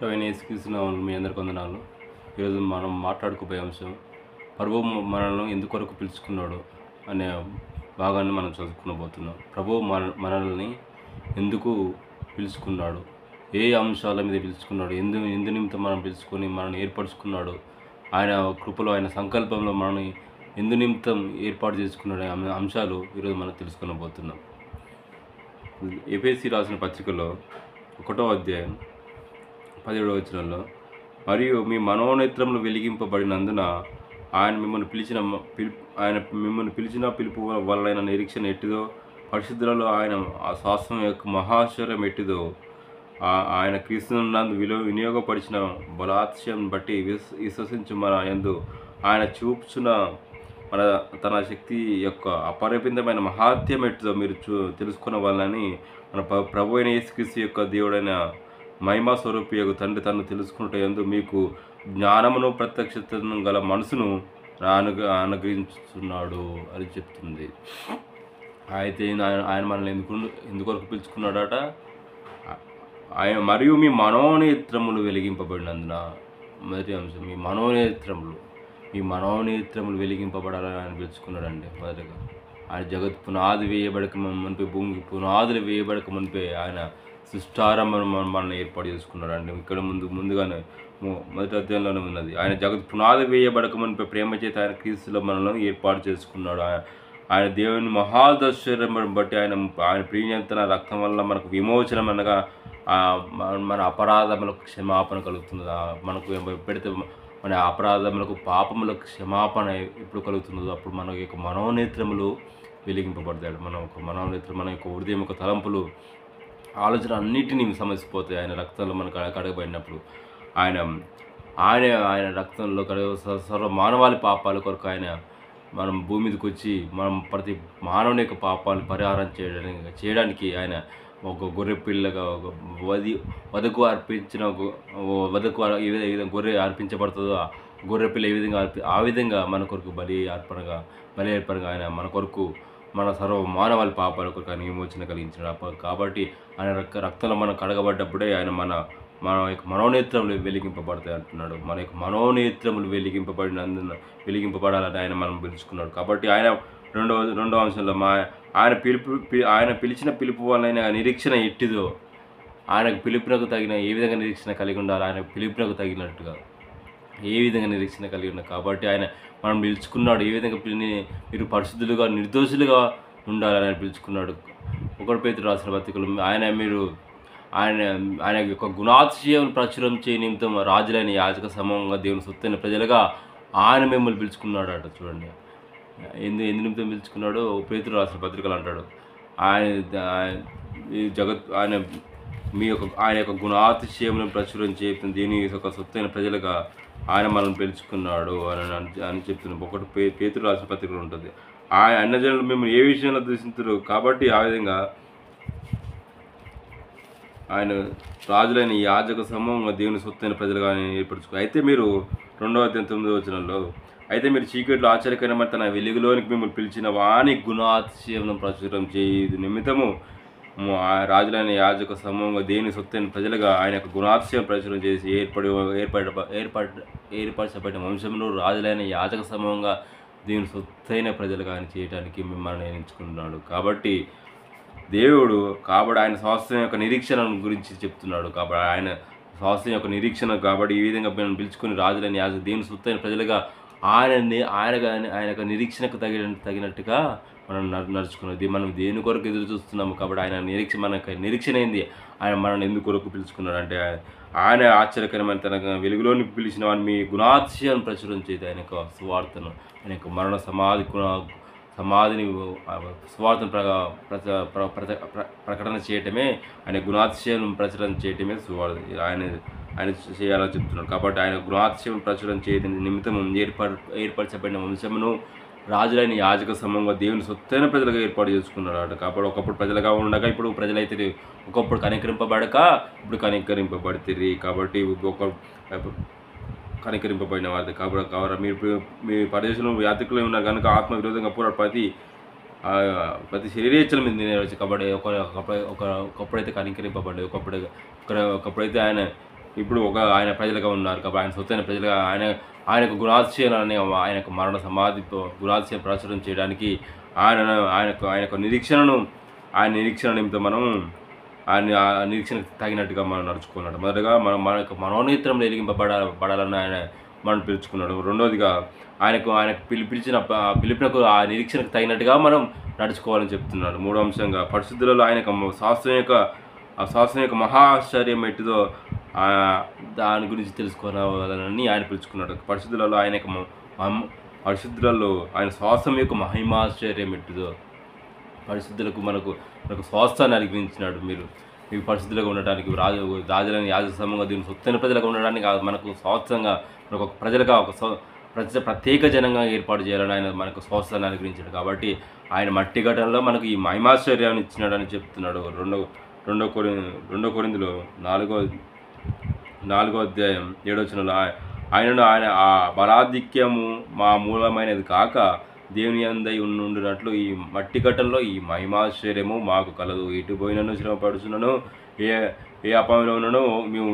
ప్రవీణ్ యేసుక్రీస్తు మీ అందరికి వందనాలు. ఈరోజు మనం మాట్లాడుకోబోయే అంశం ప్రభువు మనల్ని ఎందుకొరకు పిలుచుకున్నాడు అనే భాగాన్ని మనం చదువుకునబోతున్నాం. ప్రభువు మనల్ని ఎందుకు పిలుచుకున్నాడు, ఏ అంశాల మీద పిలుచుకున్నాడు, ఎందు నిమిత్తం మనం పిలుచుకొని మనల్ని ఏర్పరచుకున్నాడు, ఆయన కృపలో ఆయన సంకల్పంలో మనల్ని ఎందు నిమిత్తం ఏర్పాటు చేసుకున్నాడు అనే అంశాలు ఈరోజు మనం తెలుసుకునబోతున్నాం. ఎఫెసీ రాసిన పత్రికలో 1వ అధ్యాయం 17వ వచనంలో, మరియు మీ మనోనేత్రములు వెలిగింపబడినందున ఆయన మిమ్మల్ని పిలిచిన పిలుపు వలన నిరీక్షణ ఎట్టిదో, పరిశుద్ధులలో ఆయన ఆ శాస్త్రం యొక్క మహాశ్చర్యం ఎట్టిదో, ఆయన క్రీస్తునందు వినియోగపరిచిన బలాత్స్యం బట్టి విశ్వసించు మన యందు ఆయన చూపుచున్న తన శక్తి యొక్క అపరిమితమైన మహాత్యం ఎట్టిదో మీరు తెలుసుకున్న వాళ్ళని మన ప్రభు అయిన యేసుక్రీస్తు యొక్క దేవుడైన మహిమా స్వరూపి యొక్క తండ్రి తను తెలుసుకుంటే యందు మీకు జ్ఞానమును ప్రత్యక్షతను గల మనసును అనుగ్రహించుతున్నాడు అని చెప్తుంది. అయితే ఆయన మనల్ని ఎందుకొరకు పిలుచుకున్నాడట? ఆయన మరియు మీ మనోనేత్రములు వెలిగింపబడినందున. మొదటి అంశం, మీ మనోనేత్రములు వెలిగింపబడాలని ఆయన పిలుచుకున్నాడండి. మొదటిగా ఆయన జగత్ పునాది వేయబడక మునిపే, భూమికి పునాదులు వేయబడక మునిపే ఆయన సృష్టారంభం మనల్ని ఏర్పాటు చేసుకున్నాడండి. ఇక్కడ ముందుగానే మొదటి అధ్యాయంలోనే ఉన్నది. ఆయన జగత్ పునాది వేయబడక మునిపే ప్రేమ చేత ఆయన క్రీస్తులో మనల్ని ఏర్పాటు చేసుకున్నాడు. ఆయన దేవుని మహాదైశ్వర్యం బట్టి ఆయన ప్రియతన రక్తం వల్ల మనకు విమోచనం అనగా మన అపరాధములకు క్షమాపణ కలుగుతుంది. మనకు ఎప్పుడైతే మన అపరాధములకు పాపములకు క్షమాపణ ఎప్పుడు కలుగుతుందో అప్పుడు మన యొక్క మనోనేత్రములు వెలిగింపబడతాడు. మన యొక్క హృదయం యొక్క తలంపులు, ఆలోచన అన్నిటినీ సమసిపోతాయి. ఆయన రక్తంలో మనకు కడగబడినప్పుడు ఆయన రక్తంలో సర్వ మానవాళి పాపాల కొరకు మనం భూమి మీదకి వచ్చి మనం ప్రతి మానవుని యొక్క పాపాలు పరిహారం చేయడానికి ఆయన ఒక గొర్రె పిల్లగా వధకు అర్పించిన ఏ విధంగా గొర్రె అర్పించబడుతుందో గొర్రె పిల్ల ఆ విధంగా మన కొరకు బలి అర్పణగా ఆయన మన కొరకు మన సర్వ మానవాళి పాపాల కొరకు ఆయన విమోచన కలిగించినాడు. కాబట్టి ఆయన రక్తంలో మనం కడగబడ్డప్పుడే ఆయన మన యొక్క మనోనేత్రములు వెలిగింపబడతాయి అంటున్నాడు. మన యొక్క మనోనేత్రములు వెలిగింపబడాలని ఆయన మనం పిలుచుకున్నాడు. కాబట్టి ఆయన రెండవ అంశంలో ఆయన పిలిచిన పిలుపు వలన నిరీక్షణ ఎట్టిదో, ఆయనకు పిలుపునకు తగిన ఏ విధంగా నిరీక్షణ కలిగి ఉండాలి, ఆయన పిలుపునకు తగినట్టుగా ఏ విధంగా నిరీక్షణ కలిగి ఉన్నారు. కాబట్టి ఆయన మనం పిలుచుకున్నాడు. ఏ విధంగా మీరు పరిశుద్ధులుగా నిర్దోషులుగా ఉండాలని ఆయన పిలుచుకున్నాడు. 1 పేతురు రాసిన పత్రికలు ఆయన యొక్క గుణాతిశయం ప్రచురం చేయ నిమిత్తం రాజులైన యాజక సమూహంగా దేవుని సొత్తైన ప్రజలుగా ఆయన మిమ్మల్ని పిలుచుకున్నాడట. చూడండి, ఎందు నిమిత్తం పిలుచుకున్నాడు. పేతురు రాసిన పత్రికలు అంటాడు, ఆయన యొక్క గుణాతిశయములను ప్రచురం చేస్తుంది దీని యొక్క సొత్తైన ప్రజలుగా ఆయన మనల్ని పిలుచుకున్నాడు అని చెప్తున్నాం. 1 పేతురు రాసిన పత్రికలు ఉంటుంది. ఆయన అన్నజనులు మిమ్మల్ని ఏ విషయంలో దూషించరు కాబట్టి ఆ విధంగా ఆయన రాజులైన యాజక సమూహంగా దేవుని సొత్తైన ప్రజలుగా ఆయన ఏర్పరచుకో. అయితే మీరు 2వ అధ్యాయం 9వ వచనంలో, అయితే మీరు చీకట్లో ఆశ్చర్యకరమైన తన వెలుగులోనికి మిమ్మల్ని పిలిచిన వాని గుణాతిశయం ప్రచురం చేయు నిమిత్తము రాజులైన యాజక సమూహంగా దేవుని సొత్తైన ప్రజలుగా ఆయన యొక్క గుణాతిశయం ప్రచురం చేసి ఏర్పరచబడిన వంశంలో రాజులైన యాజక సమూహంగా దేవుని సొత్తైన ప్రజలుగా ఆయన చేయడానికి మిమ్మల్ని ఎంచుకుంటున్నాడు. కాబట్టి ఆయన స్వాస్థ్యం యొక్క నిరీక్షణ గురించి చెప్తున్నాడు. కాబట్టి ఆయన స్వాస్థ్యం యొక్క నిరీక్షణ కాబట్టి ఈ విధంగా మనం పిలుచుకుని రాజులైన యాజక దేవుని సొత్తైన ప్రజలుగా ఆయన యొక్క నిరీక్షణకు తగినట్టుగా మనం నడుచుకున్నది. మనం దేని కొరకు ఎదురు చూస్తున్నాము. కాబట్టి మనకు నిరీక్షణ ఏంది? ఆయన మనల్ని ఎందుకు కొరకు పిలుచుకున్నాడు అంటే, ఆయన ఆశ్చర్యకరమైన తన వెలుగులోనికి పిలిచిన వాడిని మీ గుణాతిశయాన్ని ప్రచురం చేయదు. ఆయన యొక్క సువార్తను, ఆయన యొక్క మరణ సమాధిని సువార్తను ప్రకటన చేయటమే, ఆయన గుణాతిశయం ప్రచురణ చేయటమే సువార్త ఆయన చేయాలని చెప్తున్నాడు. కాబట్టి ఆయన గుణాతిశయం ప్రచురణ చేయడం నిమిత్తం ఏర్పరచబడిన వంశమును రాజులైన యాజక సమూహంగా దేవుని సొత్తైన ప్రజలుగా ఏర్పాటు చేసుకున్నాడు. కాబట్టి ఒకప్పుడు ప్రజలుగా ఉండగా ఇప్పుడు ప్రజలైతే ఒకప్పుడు కనికరింపబడక ఇప్పుడు కనికరింపబడితే, కాబట్టి కనికరింపబడిన వారి కాబట్టి మీరు మీ ప్రదేశంలో యాత్రికులు ఉన్నారు కనుక ఆత్మ విరోధంగా పోరాడు ప్రతి శరీరేచ్ఛల మీద నెరవేర్చి. కాబట్టి ఒకప్పుడైతే కనికరింపబడ్డాయి, ఒకప్పుడైతే ఆయన ఇప్పుడు ఆయన ప్రజలుగా ఉన్నారు కాబట్టి ఆయన సొత్తైన ప్రజలుగా ఆయనకు గుణాతిశయాలని ఆయనకు మరణ సమాధితో గుణాతిశయం ప్రచురం చేయడానికి ఆయనకు నిరీక్షణ నిమిత్తం మనం ఆ నిరీక్షణకు తగినట్టుగా మనం నడుచుకున్నాడు. మొదటగా మనకు మనోనేత్రంలో వెలిగింపబడాలని ఆయన మనం పిలుచుకున్నాడు. రెండవదిగా ఆయనకు పిలుపునకు ఆ నిరీక్షణకు తగినట్టుగా మనం నడుచుకోవాలని చెప్తున్నాడు. మూడో అంశంగా పరిశుద్ధులలో ఆయనకు శాస్త్రం యొక్క మహా ఆశ్చర్యం ఎట్టిదో దాని గురించి తెలుసుకోవాలని ఆయన పిలుచుకున్నాడు. పరిశుద్ధులలో ఆయన శ్వాసం యొక్క మహిమాశ్చర్యం ఎట్టిదో పరిశుద్ధులకు మనకు స్వాస్థాన్ని అనుగ్రహించినాడు. మీరు పరిశుద్ధులుగా ఉండటానికి రాజులని యాజసమంగా దీని సొత్తైన ప్రజలుగా ఉండడానికి మనకు స్వాస్థంగా మనకు ప్రజలుగా ప్రత్యేక జనంగా ఏర్పాటు చేయాలని ఆయన మనకు స్వాస్థాన్ని అనుగ్రహించాడు. కాబట్టి ఆయన మట్టి ఘటనలో మనకు ఈ మహిమాశ్చర్యాన్ని ఇచ్చినాడని చెప్తున్నాడు. రెండో కొరింథీయులు 4వ అధ్యాయం 7వ వచనంలో ఆయన ఆ బలాధిక్యము మా మూలమైనది కాక దేవుని యందై ఉండునట్లు ఈ మట్టి ఘట్టంలో ఈ మహిమాశ్చర్యము మాకు కలదు. ఎటు పోయినను శ్రమపడుచున్నను ఏ అపాయంలో ఉన్ననో మేము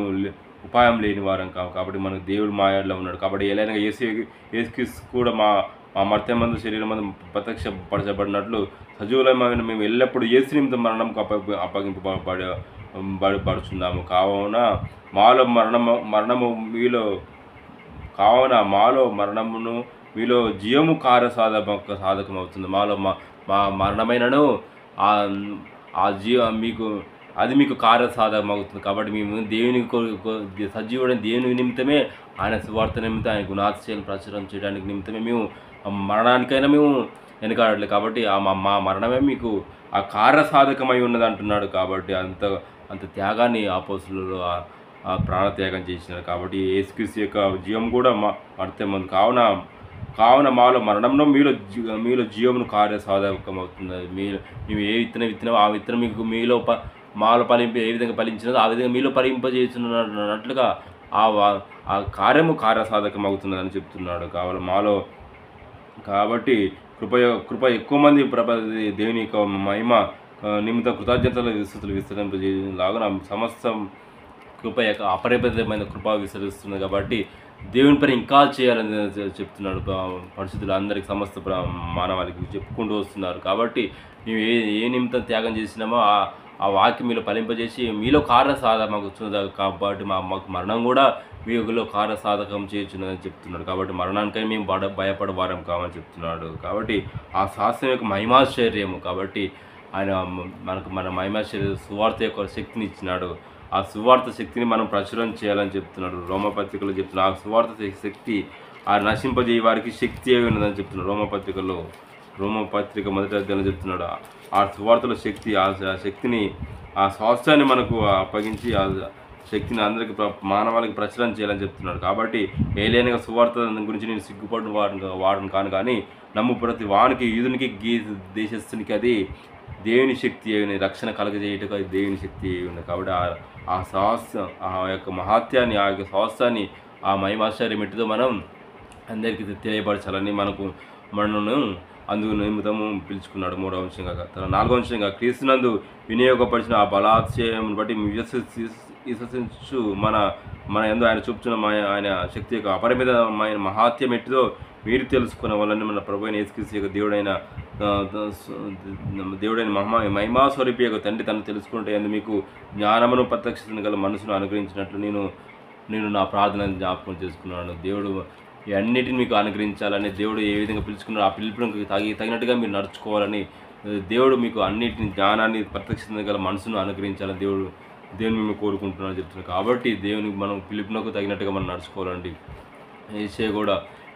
ఉపాయం లేని వారం కాబట్టి మనకు దేవుడు మాయాడలో ఉన్నాడు. కాబట్టి ఎలాగైనా యేసుక్రీస్తు కూడా మా మర్త్యమందు శరీరమందు ప్రత్యక్షపరచబడినట్లు సజీవులమైన మేము ఎల్లప్పుడూ యేసు నిమిత్తం మరణంకు అప్పగింపబడుచున్నాము. కావున మాలో మరణమును మీలో జీవము సాధకం అవుతుంది. మాలో మా మరణమైనను అది మీకు కార్యసాధకం అవుతుంది. కాబట్టి మేము సజీవుడైన దేవుని నిమిత్తమే ఆయన సువార్త నిమిత్తం ఆయన గుణాతిశయాలను ప్రచురం చేయడానికి నిమిత్తమే మేము మరణానికైనా మేము వెనకాడలేదు. కాబట్టి మా మరణమే మీకు ఆ కార్యసాధకమై ఉన్నది అంటున్నాడు. కాబట్టి అంత త్యాగాన్ని అపోస్తలులు ఆ ప్రాణత్యాగం చేసినారు. కాబట్టి యేసుక్రీస్తు యొక్క జీవం కూడా మర్త్యమందు కావున మాలో మరణంలో మీలో జీవమును కార్యసాధకం అవుతుంది. మేము ఏ విత్తనం ఆ విత్తనం మీకు మాలో ఏ విధంగా ఫలించినదో ఆ విధంగా మీలో ఫలింపజేస్తున్నట్లుగా ఆ కార్యము కార్యసాధకం అవుతుందని చెప్తున్నాడు. కాబట్టి కృప ఎక్కువ మంది దేవుని యొక్క మహిమ నిమిత్తం కృతజ్ఞతలు విస్తరింపజేలాగా సమస్తం కృప యొక్క అపరిమితమైన కృప విస్తరిస్తుంది. కాబట్టి దేవుని పని ఇంకా చేయాలని చెప్తున్నాడు. పరిశుద్ధులు అందరికీ సమస్త మానవాళికి చెప్పుకుంటూ వస్తున్నారు. కాబట్టి మేము ఏ నిమిత్తం త్యాగం చేసినామో ఆ వాక్యం మీలో ఫలింపజేసి మీలో కార్యసాధకం వచ్చున్నది. కాబట్టి మాకు మరణం కూడా మీలో కార్యసాధకం చేయొచ్చున్నదని చెప్తున్నాడు. కాబట్టి మరణానికై మేము భయపడే వారం కామని చెప్తున్నాడు. కాబట్టి ఆ శాస్త్రం యొక్క మహిమాశ్చర్యము. కాబట్టి ఆయన మన మహిమాశ్చర్య సువార్త యొక్క శక్తిని ఇచ్చినాడు. ఆ సువార్త శక్తిని మనం ప్రచురం చేయాలని చెప్తున్నాడు. రోమపత్రికలో చెప్తున్నాడు. ఆ సువార్త శక్తి ఆ నశింపజేయ వారికి శక్తి అయి ఉన్నదని చెప్తున్నాడు. రోమపత్రిక మొదటి అధ్యాయంలో చెప్తున్నాడు. ఆ సువార్తల శక్తి ఆ శక్తిని ఆ స్వాస్థ్యాన్ని మనకు అప్పగించి ఆ శక్తిని అందరికీ మానవాళికి ప్రచురం చేయాలని చెప్తున్నాడు. కాబట్టి ఏలైనగా సువార్త గురించి నేను సిగ్గుపడిన వాడను కాను కానీ నమ్ము ప్రతి వానికి యూదునికి దేశస్థునికి అది దేవుని శక్తి అయి రక్షణ కలగజేయటకు అది దేవుని శక్తి అయి ఉంది. కాబట్టి ఆ యొక్క మహాత్యాన్ని ఆ యొక్క స్వాస్థాన్ని ఆ మహిమాశ్చర్యం ఎట్టిదో మనం అందరికీ తెలియపరచాలని మనను అందుకు నిమిత్తము పిలుచుకున్నాడు. 3వ అంశంగా 4వ అంశంగా క్రీస్తునందు వినియోగపరిచిన ఆ బలాతిశయం బట్టి విశ్వసించు మన యందు ఆయన చూపుతున్న ఆయన శక్తి యొక్క అపరిమితమైన మహాత్యం ఎట్టిదో మీరు తెలుసుకున్న వాళ్ళని మన ప్రభువైన యేసుక్రీస్తు యొక్క దేవుడైన మహిమాస్వరూపి యొక్క తండ్రి తను తెలుసుకుంటే మీకు జ్ఞానమును ప్రత్యక్షతను గల మనసును అనుగ్రహించినట్లు నేను నా ప్రార్థనను జ్ఞాపకం చేసుకున్నాను. దేవుడు ఈ అన్నిటిని మీకు అనుగ్రహించాలని దేవుడు ఏ విధంగా పిలుచుకున్నారో ఆ పిలుపునికి తగినట్టుగా మీరు నడుచుకోవాలని దేవుడు మీకు అన్నిటిని జ్ఞానాన్ని ప్రత్యక్షతను గల మనసును అనుగ్రహించాలని దేవుని మేము కోరుకుంటున్నాను చెప్తున్నాను. కాబట్టి దేవునికి మనం పిలుపునకు తగినట్టుగా మనం నడుచుకోవాలండి.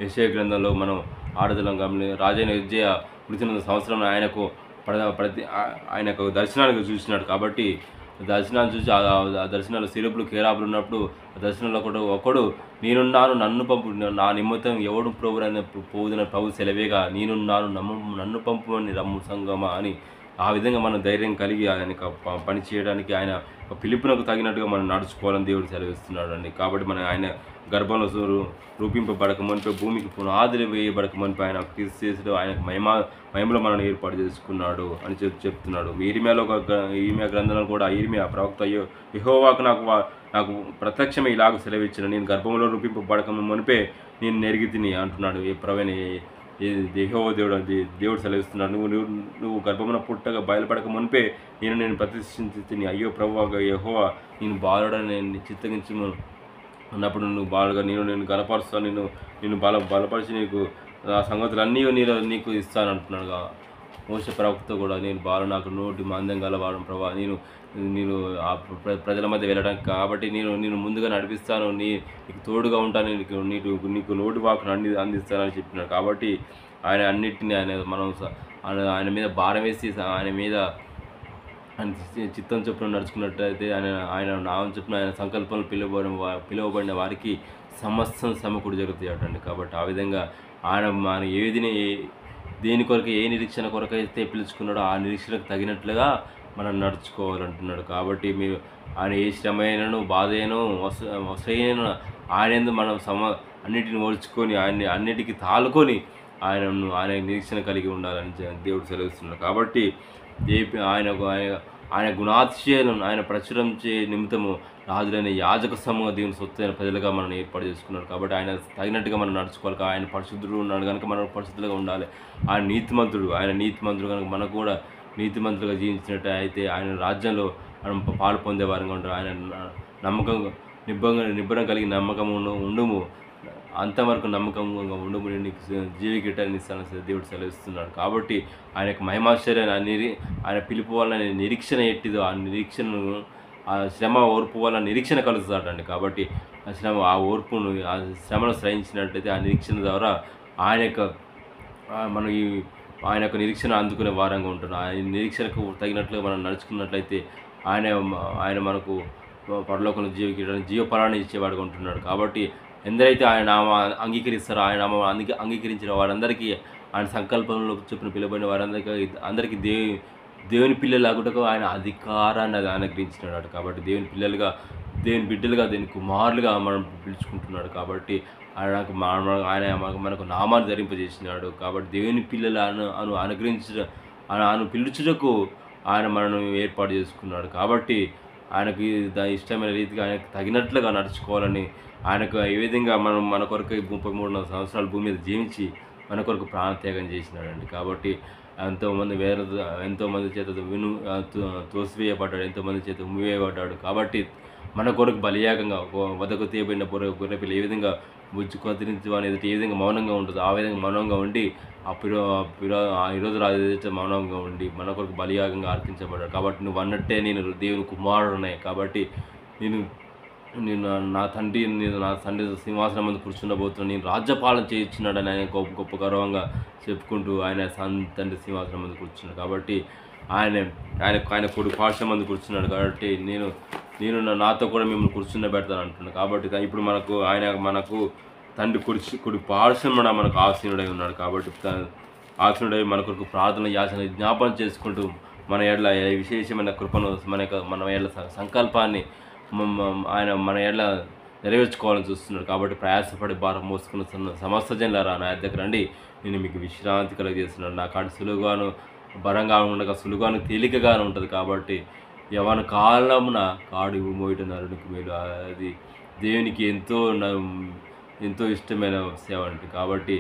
యెషయా గ్రంథంలో మనం ఆడదలం రాజైన యోజ్జయ మృతినంద సంవత్సరం ఆయనకు దర్శనానికి చూసినాడు. కాబట్టి దర్శనాలు చూసి ఆ దర్శనాలు సిరుపులు కేరాపులు ఉన్నప్పుడు ఆ దర్శనంలో ఒకడు నేనున్నాను నన్ను పంపు నా నిమిత్తం ఎవడు పోవుదన ప్రభు సెలవేగా నేనున్నాను నన్ను పంపుమని రమ్ము సంగమా అని ఆ విధంగా మనం ధైర్యం కలిగి ఆయన పని చేయడానికి ఆయన పిలుపునకు తగినట్టుగా మనం నడుచుకోవాలని దేవుడు సెలవిస్తున్నాడండి. కాబట్టి మనం ఆయన గర్భంలో రూపింపబడక మునిపే భూమికి పునాదులు వేయబడక మునిపే ఆయన క్రీస్తు యేసులో ఆయనకు మహిమలో మనల్ని ఏర్పాటు చేసుకున్నాడు అని చెప్తున్నాడు. ఇర్మీయా గ్రంథంలో కూడా ఇర్మీయా ప్రవక్త యెహోవాకు నాకు ప్రత్యక్షమే ఇలాగ సెలవిచ్చిన, నేను గర్భంలో రూపింపబడక మునిపే నేను నెరిగితిని అంటున్నాడు. యెహోవా దేవుడు సెలవిస్తున్నాడు. నువ్వు గర్భమున పుట్టగా బయలుపడక మునిపే నేను ప్రతిష్ఠించి అయ్యో ప్రభువా యెహోవా నేను బాలుడని నేను చిత్తగించము అన్నప్పుడు నువ్వు బాలుగా నేను గనపరుస్తాను, నిన్ను బలపరిచి నీకు ఆ సంగతులన్నీ నీకు ఇస్తాను అంటున్నాడుగా. మోషే ప్రవక్త కూడా నేను నాకు నోటి మందం గలవాడు ప్రభా, నేను ఆ ప్రజల మధ్య వెళ్ళడానికి కాబట్టి నేను ముందుగా నడిపిస్తాను, నీకు తోడుగా ఉంటాను, నీకు నోటి వాకును అందిస్తానని చెప్పినాడు. కాబట్టి ఆయన అన్నిటిని ఆయన మీద భారం వేసి ఆయన మీద చిత్తం చొప్పున నడుచుకున్నట్లయితే ఆయన నామం చొప్పున ఆయన సంకల్పంలో పిలువబడిన వారికి సమస్తం సమకూడి జరుగుతాయటండి. కాబట్టి ఆ విధంగా ఆయన దేని కొరకు ఏ నిరీక్షణ కొరకైతే పిలుచుకున్నాడో ఆ నిరీక్షణకు తగినట్లుగా మనం నడుచుకోవాలంటున్నాడు. కాబట్టి మీరు ఆయన ఏ శ్రమైనను బాధైనను వసైనను ఆయన మనం అన్నిటిని ఓర్చుకొని అన్నిటికీ తాలుకొని ఆయన నిరీక్షణ కలిగి ఉండాలని దేవుడు సెలవిస్తున్నాడు. కాబట్టి ఆయన గుణాతిశయాలను ఆయన ప్రచురం నిమిత్తము రాజులైన యాజక సమూహ దేవుని సొత్తైన ప్రజలుగా మనం ఏర్పాటు చేసుకున్నాడు. కాబట్టి ఆయన తగినట్టుగా మనం నడుచుకోవాలి. ఆయన పరిశుద్ధుడు ఉన్నాడు కనుక మనం పరిశుద్ధులుగా ఉండాలి. ఆయన నీతిమంతుడు కనుక మనకు కూడా నీతిమంతులుగా జీవించినట్టు అయితే ఆయన రాజ్యంలో మనం పాలు పొందే వారంగా ఉంటారు. ఆయన నిబ్బరం కలిగి ఉండుము, అంతవరకు నమ్మకంగా ఉండము, నీకు జీవికిటాన్ని ఇస్తానని దేవుడు సెలవిస్తున్నాడు. కాబట్టి ఆయనకు మహిమాశ్చర్యాన్ని ఆయన పిలుపు వలన నిరీక్షణ ఎట్టిదో ఆ నిరీక్షణను ఆ శ్రమ ఓర్పు వల్ల నిరీక్షణ కలుగుతాడండి. కాబట్టి ఆ ఓర్పును ఆ శ్రమను సహించినట్లయితే ఆ నిరీక్షణ ద్వారా ఆయన యొక్క నిరీక్షణ అందుకునే వారంగా ఉంటున్నాం. ఆయన నిరీక్షణకు తగినట్లుగా మనం నడుచుకున్నట్లయితే ఆయన మనకు పరలోకంలో జీవఫలాన్ని ఇచ్చేవాడుగా ఉంటున్నాడు. కాబట్టి ఎందరైతే ఆయన నామ అంగీకరిస్తారో ఆయన నామ అంగీకరించిన వారందరికీ ఆయన సంకల్పంలో చెప్పిన పిలువబడిన వారందరికీ దేవుని పిల్లలాగుటకు ఆయన అధికారాన్ని అనుగ్రహించినాడు. కాబట్టి దేవుని బిడ్డలుగా దేవుని కుమారులుగా మనం పిలుచుకుంటున్నాడు. కాబట్టి ఆయన మనకు నామాన్ని ధరింపజేసినాడు. కాబట్టి దేవుని పిల్లలను అనుగ్రహించు పిలుచుటకు ఆయన మనను ఏర్పాటు చేసుకున్నాడు. కాబట్టి ఆయనకి ఇష్టమైన రీతిగా ఆయనకు తగినట్లుగా నడుచుకోవాలని ఆయనకు ఏ విధంగా మన కొరకు 33 సంవత్సరాల భూమి మీద జీవించి మన కొరకు ప్రాణత్యాగం చేసినాడండి. కాబట్టి ఎంతోమంది చేత తోసివేయబడ్డాడు, ఎంతోమంది చేత ఉమ్మివేయబడ్డాడు. కాబట్టి మన కొరకు బలియాగంగా వదకు తీయబడిన గొర్రెపిల్ల ఏ విధంగా బుజ్జు కొద్దిరించి అనేది ఏ విధంగా మౌనంగా ఉంటుందో ఆ విధంగా మౌనంగా ఉండి ఈరోజు రాజు మౌనంగా ఉండి మన కొరకు బలియాగంగా అర్పించబడ్డాడు. కాబట్టి నువ్వు అన్నట్టే నేను దేవుని కుమారుడున్నాయి. కాబట్టి నేను నా తండ్రి సింహాసనం మీద కూర్చుండబోతున్నాను, నేను రాజ్యపాలన చేయించున్నాడని ఆయన గొప్ప గౌరవంగా చెప్పుకుంటూ ఆయన తండ్రి సింహాసనం మీద కూర్చున్నాడు. కాబట్టి ఆయన కొడుకు పార్శ్వం మంది కూర్చున్నాడు. కాబట్టి నేను నాతో కూడా మిమ్మల్ని కూర్చుండబెడతాను అంటున్నాను. కాబట్టి ఇప్పుడు మనకు తండ్రి కుడి పార్శ్వం మనకు ఆసీనుడై ఉన్నాడు. కాబట్టి ఆసీనుడై మన కొరకు ప్రార్థన యాచన జ్ఞాపనం చేసుకుంటూ మన ఎడల విశేషమైన కృపను మన ఎడల సంకల్పాన్ని ఆయన మన ఎడల నెరవేర్చుకోవాలని చూస్తున్నాడు. కాబట్టి ప్రయాసపడి భారం మోసుకున్న సమస్త జనులారా నా దగ్గర రండి, నేను మీకు విశ్రాంతి కలుగజేస్తున్నాను. నా కాడు సులువుగాను బలంగా ఉండగా సులువుగాను తేలికగాను ఉంటుంది. కాబట్టి యవన కాలమున కాడు మోయటం నరునికి మేలు. అది దేవునికి ఎంతో ఇష్టమైన సేవ అంటే. కాబట్టి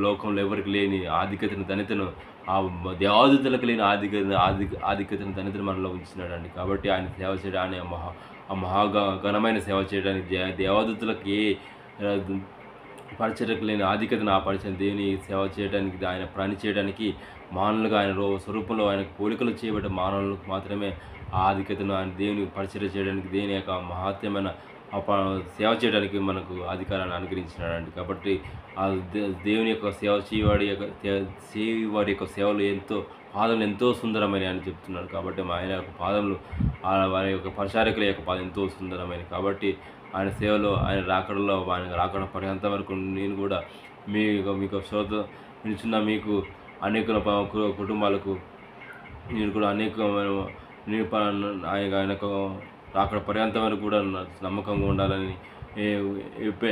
లోకంలో ఎవరికి లేని ఆధిక్యతను ధనితను ఆ దేవాదుతులకు లేని ఆధిక్యతను ధనితను మనలో ఉంచినాడండి. కాబట్టి ఆయన సేవ చేయడానికి ఘనమైన సేవ చేయడానికి దేవాదుతులకు ఏ పరిచర్యకు లేని ఆధిక్యతను ఆ పరిచయం దేవుని సేవ చేయడానికి ఆయన పని చేయడానికి మానవులుగా ఆయన స్వరూపంలో ఆయనకు పోలికలు చేయబడ్డ మానవులకు మాత్రమే ఆ ఆధిక్యతను ఆయన దేవుని పరిచర్య చేయడానికి దేవుని యొక్క మహత్యమైన సేవ చేయడానికి మనకు అధికారాన్ని అనుగ్రహించినాడండి. కాబట్టి ఆ దేవుని యొక్క సేవ చేయవాడి యొక్క సేవలు పాదములు ఎంతో సుందరమైన అని చెప్తున్నాడు. కాబట్టి ఆయన యొక్క పాదములు వారి యొక్క పరిచారకుల యొక్క పాదం ఎంతో సుందరమైన. కాబట్టి ఆయన సేవలో ఆయన రాకడ పడేంత వరకు నేను కూడా మీకు శ్రోత నిల్చున్న మీకు అనేక కుటుంబాలకు నేను కూడా అనేకమైన నేను ఆయనకు అక్కడ పర్యంతం వరకు కూడా నమ్మకంగా ఉండాలని,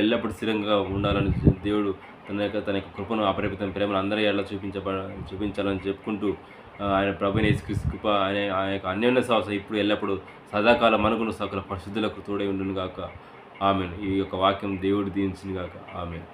ఎల్లప్పుడూ స్థిరంగా ఉండాలని దేవుడు తన యొక్క కృపను, అపరిమితమైన ప్రేమను అందరి ఎడల చూపించాలని చెప్పుకుంటూ, ఆయన ప్రభువైన యేసుక్రీస్తు కృప, ఆయన యొక్క అన్యోన్య సహవాసం ఇప్పుడు ఎల్లప్పుడూ సదాకాలం మనకును సకల పరిశుద్ధులకు తోడై ఉండును గాక. ఆమేన్. ఈ యొక్క వాక్యం దేవుడు దీవించును గాక. ఆమేన్.